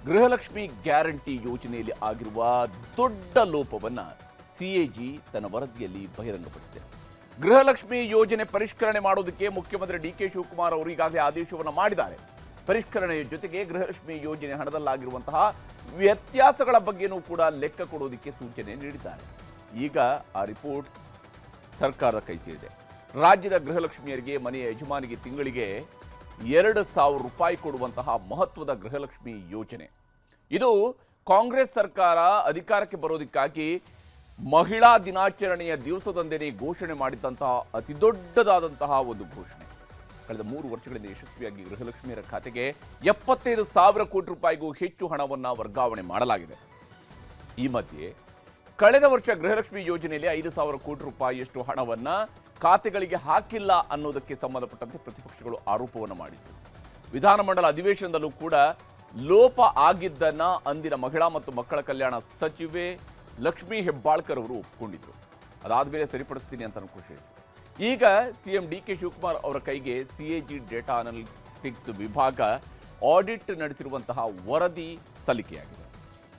Gruhalakshmi guarantee ಯೋಜನೆಯಲ್ಲಿ ಆಗಿರುವ ದೊಡ್ಡ ಲೋಪವನ್ನು ಸಿಎಜಿ ತನ್ನ ವರದಿಯಲ್ಲಿ ಬಹಿರಂಗಪಡಿಸಿದೆ. ಗೃಹಲಕ್ಷ್ಮಿ ಯೋಜನೆ ಪರಿಷ್ಕರಣೆ ಮಾಡುವುದಕ್ಕೆ ಮುಖ್ಯಮಂತ್ರಿ ಡಿಕೆ ಶಿವಕುಮಾರ್ ಅವರು ಈಗಾಗಲೇ ಆದೇಶವನ್ನು ಮಾಡಿದ್ದಾರೆ. ಪರಿಷ್ಕರಣೆಯ ಜೊತೆಗೆ ಗೃಹಲಕ್ಷ್ಮಿ ಯೋಜನೆ ಹಣದಲ್ಲಾಗಿರುವಂತಹ ವ್ಯತ್ಯಾಸಗಳ ಬಗ್ಗೆನೂ ಕೂಡ ಲೆಕ್ಕ ಕೊಡುವುದಕ್ಕೆ ಸೂಚನೆ ನೀಡಿದ್ದಾರೆ. ಈಗ ಆ ರಿಪೋರ್ಟ್ ಸರ್ಕಾರದ ಕೈ ಸೇರಿದೆ. ರಾಜ್ಯದ ಗೃಹಲಕ್ಷ್ಮಿಯರಿಗೆ ಮನೆಯ ಯಜಮಾನಿಗೆ ತಿಂಗಳಿಗೆ 2,000 ರೂಪಾಯಿ ಕೊಡುವಂತಹ ಮಹತ್ವದ ಗೃಹಲಕ್ಷ್ಮಿ ಯೋಜನೆ. ಇದು ಕಾಂಗ್ರೆಸ್ ಸರ್ಕಾರ ಅಧಿಕಾರಕ್ಕೆ ಬರೋದಕ್ಕಾಗಿ ಮಹಿಳಾ ದಿನಾಚರಣೆಯ ದಿವಸದಂದೇ ಘೋಷಣೆ ಮಾಡಿದಂತಹ ಅತಿ ದೊಡ್ಡದಾದಂತಹ ಒಂದು ಘೋಷಣೆ. ಕಳೆದ 3 ವರ್ಷಗಳಿಂದ ಯಶಸ್ವಿಯಾಗಿ ಗೃಹಲಕ್ಷ್ಮಿಯರ ಖಾತೆಗೆ 75,000 ಕೋಟಿ ರೂಪಾಯಿಗೂ ಹೆಚ್ಚು ಹಣವನ್ನು ವರ್ಗಾವಣೆ ಮಾಡಲಾಗಿದೆ. ಈ ಮಧ್ಯೆ ಕಳೆದ ವರ್ಷ ಗೃಹಲಕ್ಷ್ಮಿ ಯೋಜನೆಯಲ್ಲಿ 5,000 ಕೋಟಿ ರೂಪಾಯಿಯಷ್ಟು ಹಣವನ್ನು ಖಾತೆಗಳಿಗೆ ಹಾಕಿಲ್ಲ ಅನ್ನೋದಕ್ಕೆ ಸಂಬಂಧಪಟ್ಟಂತೆ ಪ್ರತಿಪಕ್ಷಗಳು ಆರೋಪವನ್ನು ಮಾಡಿದ್ರು. ವಿಧಾನಮಂಡಲ ಅಧಿವೇಶನದಲ್ಲೂ ಕೂಡ ಲೋಪ ಆಗಿದ್ದನ್ನ ಅಂದಿನ ಮಹಿಳಾ ಮತ್ತು ಮಕ್ಕಳ ಕಲ್ಯಾಣ ಸಚಿವೆ ಲಕ್ಷ್ಮೀ ಹೆಬ್ಬಾಳ್ಕರ್ ಅವರು ಒಪ್ಪಿಕೊಂಡಿದ್ರು. ಅದಾದ್ಮೇಲೆ ಸರಿಪಡಿಸ್ತೀನಿ ಅಂತ ಖುಷಿ. ಈಗ ಸಿಎಂ ಡಿಕೆ ಶಿವಕುಮಾರ್ ಅವರ ಕೈಗೆ ಸಿಎಜಿ ಡೇಟಾ ಅನಾಲಿಟಿಕ್ಸ್ ವಿಭಾಗ ಆಡಿಟ್ ನಡೆಸಿರುವಂತಹ ವರದಿ ಸಲ್ಲಿಕೆಯಾಗಿದೆ.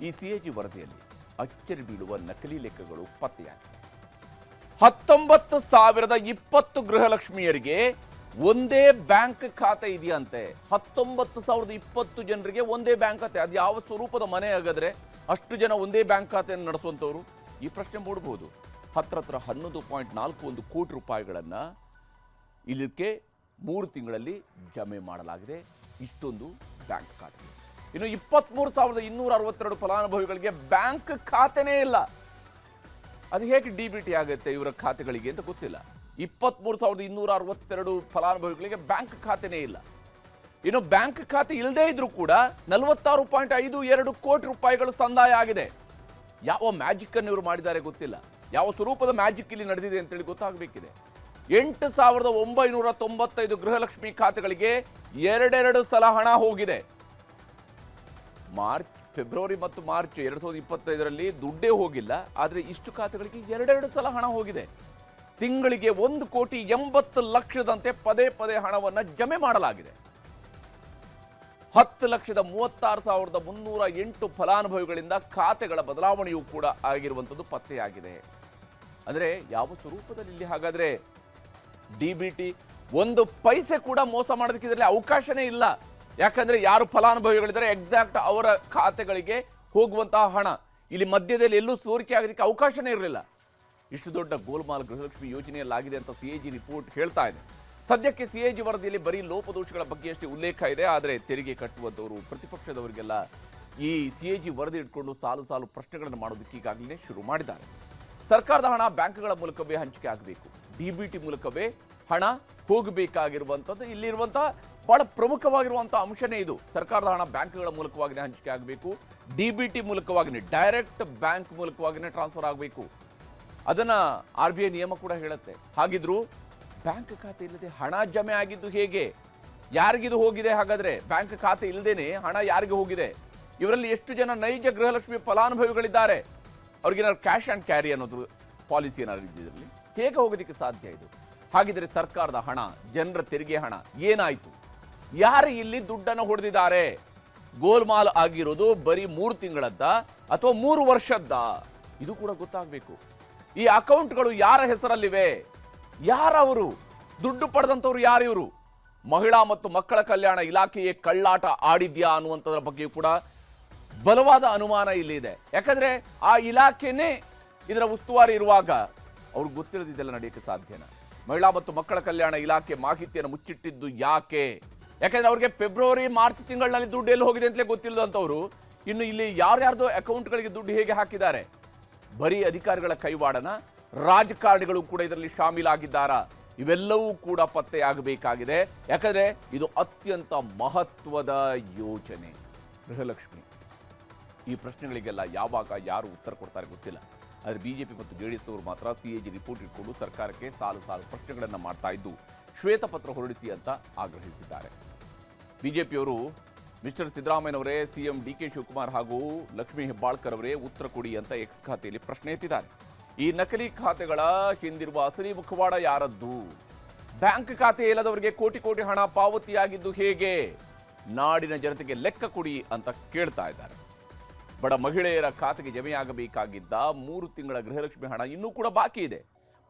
ಈ ಸಿಎಜಿ ವರದಿಯಲ್ಲಿ ಅಚ್ಚರಿ ಬೀಳುವ ನಕಲಿ ಲೆಕ್ಕಗಳು ಪತ್ತೆಯಾಗಿವೆ. 19,020 ಗೃಹಲಕ್ಷ್ಮಿಯರಿಗೆ ಒಂದೇ ಬ್ಯಾಂಕ್ ಖಾತೆ ಇದೆಯಂತೆ. 19,020 ಜನರಿಗೆ ಒಂದೇ ಬ್ಯಾಂಕ್ ಖಾತೆ. ಅದು ಯಾವ ಸ್ವರೂಪದ ಮನೆ ಆಗಿದ್ರೆ ಅಷ್ಟು ಜನ ಒಂದೇ ಬ್ಯಾಂಕ್ ಖಾತೆಯನ್ನು ನಡೆಸುವಂಥವ್ರು? ಈ ಪ್ರಶ್ನೆ ಮೂಡಬಹುದು. ಹತ್ರ 11.41 ಕೋಟಿ ರೂಪಾಯಿಗಳನ್ನು ಇದಕ್ಕೆ 3 ತಿಂಗಳಲ್ಲಿ ಜಮೆ ಮಾಡಲಾಗಿದೆ. ಇಷ್ಟೊಂದು ಬ್ಯಾಂಕ್ ಖಾತೆ. ಇನ್ನು 23,262 ಫಲಾನುಭವಿಗಳಿಗೆ ಬ್ಯಾಂಕ್ ಖಾತೆನೇ ಇಲ್ಲ. ಅದು ಹೇಗೆ ಡಿಬಿಟಿ ಆಗುತ್ತೆ ಇವರ ಖಾತೆಗಳಿಗೆ ಅಂತ ಗೊತ್ತಿಲ್ಲ. 23,262 ಫಲಾನುಭವಿಗಳಿಗೆ ಬ್ಯಾಂಕ್ ಖಾತೆನೇ ಇಲ್ಲ. ಇನ್ನು ಬ್ಯಾಂಕ್ ಖಾತೆ ಇಲ್ಲದೇ ಇದ್ರೂ ಕೂಡ 46.52 ಕೋಟಿ ರೂಪಾಯಿಗಳು ಸಂದಾಯ ಆಗಿದೆ. ಯಾವ ಮ್ಯಾಜಿಕ್ ಅನ್ನು ಇವರು ಮಾಡಿದ್ದಾರೆ ಗೊತ್ತಿಲ್ಲ. ಯಾವ ಸ್ವರೂಪದ ಮ್ಯಾಜಿಕ್ ಇಲ್ಲಿ ನಡೆದಿದೆ ಅಂತೇಳಿ ಗೊತ್ತಾಗಬೇಕಿದೆ. 8,995 ಗೃಹಲಕ್ಷ್ಮಿ ಖಾತೆಗಳಿಗೆ 2 ಸಲ ಹಣ ಹೋಗಿದೆ. ಫೆಬ್ರವರಿ ಮತ್ತು ಮಾರ್ಚ್ 2025ರಲ್ಲಿ ದುಡ್ಡೇ ಹೋಗಿಲ್ಲ. ಆದರೆ ಇಷ್ಟು ಖಾತೆಗಳಿಗೆ 2 ಸಲ ಹಣ ಹೋಗಿದೆ. ತಿಂಗಳಿಗೆ 1,80,00,000ದಂತೆ ಪದೇ ಪದೇ ಹಣವನ್ನು ಜಮೆ ಮಾಡಲಾಗಿದೆ. 10,36,308 ಫಲಾನುಭವಿಗಳಿಂದ ಖಾತೆಗಳ ಬದಲಾವಣೆಯೂ ಕೂಡ ಆಗಿರುವಂಥದ್ದು ಪತ್ತೆಯಾಗಿದೆ. ಅಂದರೆ ಯಾವ ಸ್ವರೂಪದಲ್ಲಿ ಇಲ್ಲಿ ಹಾಗಾದರೆ ಡಿಬಿಟಿ ಒಂದು ಪೈಸೆ ಕೂಡ ಮೋಸ ಮಾಡೋದಕ್ಕೆ ಇದರಲ್ಲಿ ಅವಕಾಶನೇ ಇಲ್ಲ. ಯಾಕಂದ್ರೆ ಯಾರು ಫಲಾನುಭವಿಗಳಿದ್ದಾರೆ ಎಕ್ಸಾಕ್ಟ್ ಅವರ ಖಾತೆಗಳಿಗೆ ಹೋಗುವಂತಹ ಹಣ ಇಲ್ಲಿ ಮಧ್ಯದಲ್ಲಿ ಎಲ್ಲೂ ಸೋರಿಕೆ ಆಗೋದಕ್ಕೆ ಅವಕಾಶನೇ ಇರಲಿಲ್ಲ. ಇಷ್ಟು ದೊಡ್ಡ ಗೋಲ್ಮಾಲ್ ಗೃಹಲಕ್ಷ್ಮಿ ಯೋಜನೆಯಲ್ಲಾಗಿದೆ ಅಂತ ಸಿಎಜಿ ರಿಪೋರ್ಟ್ ಹೇಳ್ತಾ ಇದೆ. ಸದ್ಯಕ್ಕೆ ಸಿಎಜಿ ವರದಿಯಲ್ಲಿ ಬರೀ ಲೋಪದೋಷಗಳ ಬಗ್ಗೆ ಅಷ್ಟೇ ಉಲ್ಲೇಖ ಇದೆ. ಆದರೆ ತೆರಿಗೆ ಕಟ್ಟುವಂಥವರು ಪ್ರತಿಪಕ್ಷದವರಿಗೆಲ್ಲ ಈ ಸಿಎಜಿ ವರದಿ ಇಟ್ಕೊಂಡು ಸಾಲು ಸಾಲು ಪ್ರಶ್ನೆಗಳನ್ನು ಮಾಡೋದಕ್ಕೆ ಈಗಾಗಲೇ ಶುರು ಮಾಡಿದ್ದಾರೆ. ಸರ್ಕಾರದ ಹಣ ಬ್ಯಾಂಕ್ಗಳ ಮೂಲಕವೇ ಹಂಚಿಕೆ ಆಗಬೇಕು. ಡಿಬಿಟಿ ಮೂಲಕವೇ ಹಣ ಹೋಗಬೇಕಾಗಿರುವಂಥದ್ದು ಇಲ್ಲಿರುವಂತಹ ಬಹಳ ಪ್ರಮುಖವಾಗಿರುವಂತಹ ಅಂಶನೇ ಇದು. ಸರ್ಕಾರದ ಹಣ ಬ್ಯಾಂಕ್ಗಳ ಮೂಲಕವಾಗಿಯೇ ಹಂಚಿಕೆ ಆಗಬೇಕು. ಡಿಬಿಟಿ ಮೂಲಕವಾಗಿಯೇ ಡೈರೆಕ್ಟ್ ಬ್ಯಾಂಕ್ ಮೂಲಕವಾಗಿಯೇ ಟ್ರಾನ್ಸ್ಫರ್ ಆಗಬೇಕು. ಅದನ್ನ RBI ನಿಯಮ ಕೂಡ ಹೇಳುತ್ತೆ. ಹಾಗಿದ್ರು ಬ್ಯಾಂಕ್ ಖಾತೆ ಇಲ್ಲದೆ ಹಣ ಜಮೆ ಆಗಿದ್ದು ಹೇಗೆ? ಯಾರಿಗಿದು ಹೋಗಿದೆ? ಹಾಗಾದ್ರೆ ಬ್ಯಾಂಕ್ ಖಾತೆ ಇಲ್ಲದೇನೆ ಹಣ ಯಾರಿಗೆ ಹೋಗಿದೆ? ಇವರಲ್ಲಿ ಎಷ್ಟು ಜನ ನೈಜ ಗೃಹಲಕ್ಷ್ಮಿ ಫಲಾನುಭವಿಗಳಿದ್ದಾರೆ? ಅವ್ರಿಗೇನಾದ್ರು ಕ್ಯಾಶ್ ಆ್ಯಂಡ್ ಕ್ಯಾರಿ ಅನ್ನೋದು ಪಾಲಿಸಿ ಏನಾದ್ರು ಇದರಲ್ಲಿ ಹೇಗೆ ಹೋಗೋದಕ್ಕೆ ಸಾಧ್ಯ ಇದು? ಹಾಗಿದ್ರೆ ಸರ್ಕಾರದ ಹಣ, ಜನರ ತೆರಿಗೆ ಹಣ ಏನಾಯಿತು? ಯಾರು ಇಲ್ಲಿ ದುಡ್ಡನ್ನು ಹೊಡೆದಿದ್ದಾರೆ? ಗೋಲ್ಮಾಲ್ ಆಗಿರೋದು ಬರೀ 3 ತಿಂಗಳದ್ದ ಅಥವಾ 3 ವರ್ಷದ್ದ? ಇದು ಕೂಡ ಗೊತ್ತಾಗಬೇಕು. ಈ ಅಕೌಂಟ್ಗಳು ಯಾರ ಹೆಸರಲ್ಲಿವೆ? ಯಾರವರು? ದುಡ್ಡು ಪಡೆದಂಥವ್ರು ಯಾರು ಇವರು? ಮಹಿಳಾ ಮತ್ತು ಮಕ್ಕಳ ಕಲ್ಯಾಣ ಇಲಾಖೆಯೇ ಕಳ್ಳಾಟ ಆಡಿದ್ಯಾ ಅನ್ನುವಂಥದ್ರ ಬಗ್ಗೆಯೂ ಕೂಡ ಬಲವಾದ ಅನುಮಾನ ಇಲ್ಲಿದೆ. ಯಾಕಂದ್ರೆ ಆ ಇಲಾಖೆನೇ ಇದರ ಉಸ್ತುವಾರಿ ಇರುವಾಗ ಅವ್ರಿಗೆ ಗೊತ್ತಿರೋದಿದೆಲ್ಲ ನಡೆಯೋಕ್ಕೆ ಸಾಧ್ಯನಾ? ಮಹಿಳಾ ಮತ್ತು ಮಕ್ಕಳ ಕಲ್ಯಾಣ ಇಲಾಖೆ ಮಾಹಿತಿಯನ್ನು ಮುಚ್ಚಿಟ್ಟಿದ್ದು ಯಾಕೆ? ಯಾಕಂದ್ರೆ ಅವ್ರಿಗೆ ಫೆಬ್ರವರಿ ಮಾರ್ಚ್ ತಿಂಗಳಿನಲ್ಲಿ ದುಡ್ಡು ಎಲ್ಲಿ ಹೋಗಿದೆ ಅಂತಲೇ ಗೊತ್ತಿಲ್ಲದಂಥವ್ರು ಇನ್ನು ಇಲ್ಲಿ ಯಾರ್ಯಾರ್ದೋ ಅಕೌಂಟ್ಗಳಿಗೆ ದುಡ್ಡು ಹೇಗೆ ಹಾಕಿದ್ದಾರೆ? ಬರೀ ಅಧಿಕಾರಿಗಳ ಕೈವಾಡನ? ರಾಜಕಾರಣಿಗಳು ಕೂಡ ಇದರಲ್ಲಿ ಶಾಮೀಲಾಗಿದ್ದಾರಾ? ಇವೆಲ್ಲವೂ ಕೂಡ ಪತ್ತೆಯಾಗಬೇಕಾಗಿದೆ. ಯಾಕಂದ್ರೆ ಇದು ಅತ್ಯಂತ ಮಹತ್ವದ ಯೋಜನೆ ಗೃಹಲಕ್ಷ್ಮಿ. ಈ ಪ್ರಶ್ನೆಗಳಿಗೆಲ್ಲ ಯಾವಾಗ ಯಾರು ಉತ್ತರ ಕೊಡ್ತಾರೆ ಗೊತ್ತಿಲ್ಲ. ಆದರೆ ಬಿಜೆಪಿ ಮತ್ತು ಜೆಡಿಎಸ್ ಅವರು ಮಾತ್ರ ಸಿಎಜಿ ರಿಪೋರ್ಟ್ ಇಟ್ಕೊಂಡು ಸರ್ಕಾರಕ್ಕೆ ಸಾಲು ಸಾಲು ಪ್ರಶ್ನೆಗಳನ್ನು ಮಾಡ್ತಾ ಇದ್ದು ಶ್ವೇತಪತ್ರ ಹೊರಡಿಸಿ ಅಂತ ಆಗ್ರಹಿಸಿದ್ದಾರೆ. ಬಿಜೆಪಿಯವರು ಮಿಸ್ಟರ್ ಸಿದ್ದರಾಮಯ್ಯನವರೇ, ಸಿಎಂ ಡಿಕೆ ಶಿವಕುಮಾರ್ ಹಾಗೂ ಲಕ್ಷ್ಮೀ ಹೆಬ್ಬಾಳ್ಕರ್ ಅವರೇ ಉತ್ತರ ಕೊಡಿ ಅಂತ ಎಕ್ಸ್ ಖಾತೆಯಲ್ಲಿ ಪ್ರಶ್ನೆ ಎತ್ತಿದ್ದಾರೆ. ಈ ನಕಲಿ ಖಾತೆಗಳ ಹಿಂದಿರುವ ಅಸಲಿ ಮುಖವಾಡ ಯಾರದ್ದು? ಬ್ಯಾಂಕ್ ಖಾತೆ ಇಲ್ಲದವರಿಗೆ ಕೋಟಿ ಕೋಟಿ ಹಣ ಪಾವತಿಯಾಗಿದ್ದು ಹೇಗೆ? ನಾಡಿನ ಜನತೆಗೆ ಲೆಕ್ಕ ಕೊಡಿ ಅಂತ ಕೇಳ್ತಾ ಇದ್ದಾರೆ. ಬಡ ಮಹಿಳೆಯರ ಖಾತೆಗೆ ಜಮೆಯಾಗಬೇಕಾಗಿದ್ದ 3 ತಿಂಗಳ ಗೃಹಲಕ್ಷ್ಮಿ ಹಣ ಇನ್ನೂ ಕೂಡ ಬಾಕಿ ಇದೆ.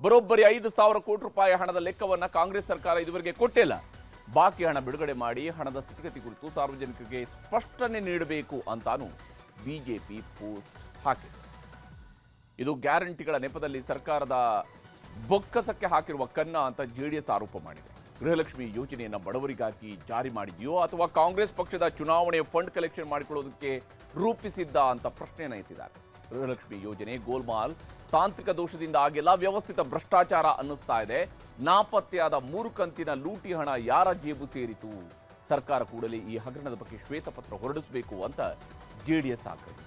ಬರೋಬ್ಬರಿ 5,000 ಕೋಟಿ ರೂಪಾಯಿ ಹಣದ ಲೆಕ್ಕವನ್ನ ಕಾಂಗ್ರೆಸ್ ಸರ್ಕಾರ ಇದುವರೆಗೆ ಕೊಟ್ಟಿಲ್ಲ. ಬಾಕಿ ಹಣ ಬಿಡುಗಡೆ ಮಾಡಿ ಹಣದ ಸ್ಥಿತಿಗತಿ ಕುರಿತು ಸಾರ್ವಜನಿಕರಿಗೆ ಸ್ಪಷ್ಟನೆ ನೀಡಬೇಕು ಅಂತಾನು ಬಿಜೆಪಿ ಪೋಸ್ಟ್ ಹಾಕಿದೆ. ಇದು ಗ್ಯಾರಂಟಿಗಳ ನೆಪದಲ್ಲಿ ಸರ್ಕಾರದ ಬೊಕ್ಕಸಕ್ಕೆ ಹಾಕಿರುವ ಕನ್ನ ಅಂತ ಜೆಡಿಎಸ್ ಆರೋಪ ಮಾಡಿದೆ. ಗೃಹಲಕ್ಷ್ಮಿ ಯೋಜನೆಯನ್ನು ಬಡವರಿಗಾಗಿ ಜಾರಿ ಮಾಡಿದೆಯೋ ಅಥವಾ ಕಾಂಗ್ರೆಸ್ ಪಕ್ಷದ ಚುನಾವಣೆ ಫಂಡ್ ಕಲೆಕ್ಷನ್ ಮಾಡಿಕೊಳ್ಳೋದಕ್ಕೆ ರೂಪಿಸಿದ್ದ ಅಂತ ಪ್ರಶ್ನೆಯನ್ನು ಎತ್ತಿದ್ದಾರೆ. ಗೃಹಲಕ್ಷ್ಮಿ ಯೋಜನೆ ಗೋಲ್ಮಾಲ್, ತಾಂತ್ರಿಕ ದೋಷದಿಂದ ಆಗಿಲ್ಲ, ವ್ಯವಸ್ಥಿತ ಭ್ರಷ್ಟಾಚಾರ ಅನ್ನಿಸ್ತಾ ಇದೆ. ನಾಪತ್ತೆಯಾದ 3 ಕಂತಿನ ಲೂಟಿ ಹಣ ಯಾರ ಜೇಬು ಸೇರಿತು? ಸರ್ಕಾರ ಕೂಡಲೇ ಈ ಹಗರಣದ ಬಗ್ಗೆ ಶ್ವೇತಪತ್ರ ಹೊರಡಿಸಬೇಕು ಅಂತ ಜೆಡಿಎಸ್ ಆಗ್ರಹಿಸಿದೆ.